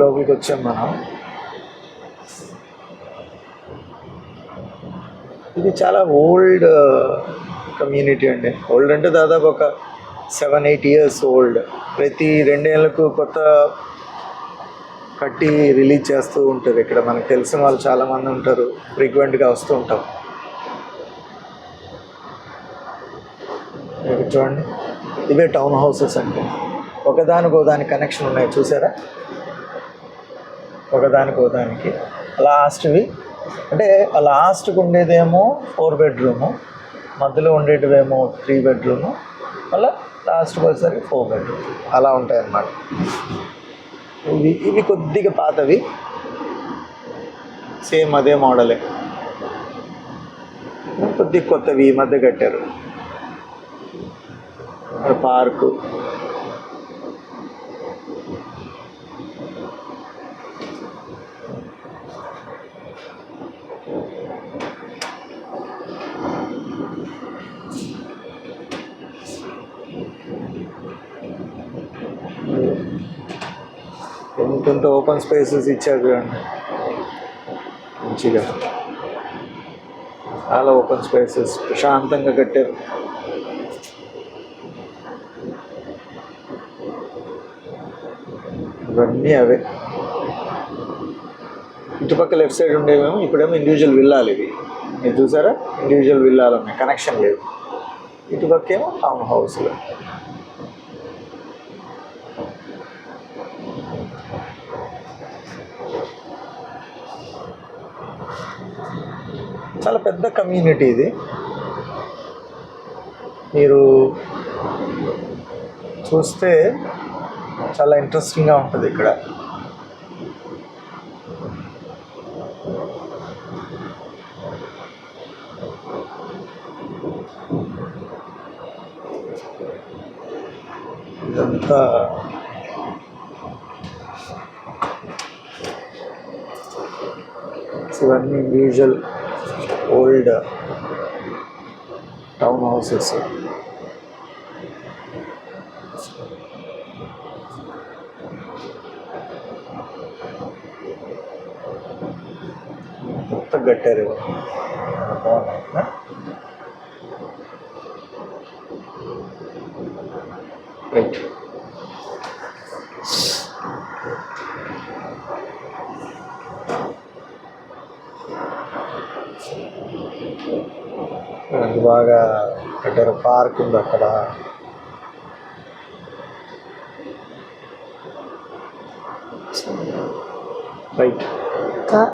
లోపలికి వచ్చాం మనం. ఇది చాలా ఓల్డ్ కమ్యూనిటీ అండి. ఓల్డ్ అంటే దాదాపు ఒక 7-8 years ఓల్డ్. ప్రతి 2 ఏళ్ళకు కొత్త కట్టి రిలీజ్ చేస్తూ ఉంటుంది. ఇక్కడ మనకు తెలిసిన వాళ్ళు చాలామంది ఉంటారు, ఫ్రీక్వెంట్గా వస్తూ ఉంటాం. ఇక్కడ చూడండి, ఇవే టౌన్ హౌసెస్ అంటే. ఒకదానికి కనెక్షన్ ఉన్నాయి, చూసారా? ఒకదానికి లాస్ట్వి అంటే ఆ లాస్ట్కి ఉండేదేమో 4 bedroom, మధ్యలో ఉండేటివేమో 3 bedroom, మళ్ళీ లాస్ట్కి వచ్చేసరికి 4 bedroom. అలా ఉంటాయి అన్నమాట. ఇవి కొద్దిగా పాతవి, సేమ్ అదే మోడలే. కొద్దిగా కొత్తవి ఈ మధ్య కట్టారు. పార్కు, ఎంత ఓపెన్ స్పేసెస్ ఇచ్చారు చూడండి, మంచిగా చాలా ఓపెన్ స్పేసెస్, ప్రశాంతంగా కట్టారు. ఇవన్నీ అవే. ఇటుపక్క లెఫ్ట్ సైడ్ ఉండేవేమో ఇప్పుడేమో ఇండివిజువల్ విల్లాలు. ఇవి మీరు చూసారా, ఇండివిజువల్ విల్లాలు ఉన్నాయి, కనెక్షన్ లేదు. ఇటుపక్క ఏమో టౌన్ హౌస్లు. చాలా పెద్ద కమ్యూనిటీ ఇది. మీరు చూస్తే చాలా ఇంట్రెస్టింగ్గా ఉంటుంది ఇక్కడ. ఇదంతా ఇవన్నీ ఇండివిజువల్ ఓల్డ్ టౌన్ హౌసెస్. మొత్తం కట్టారు. రైట్. బాగా కట్టారు. పార్క్ ఉంది అక్కడ. రైట్.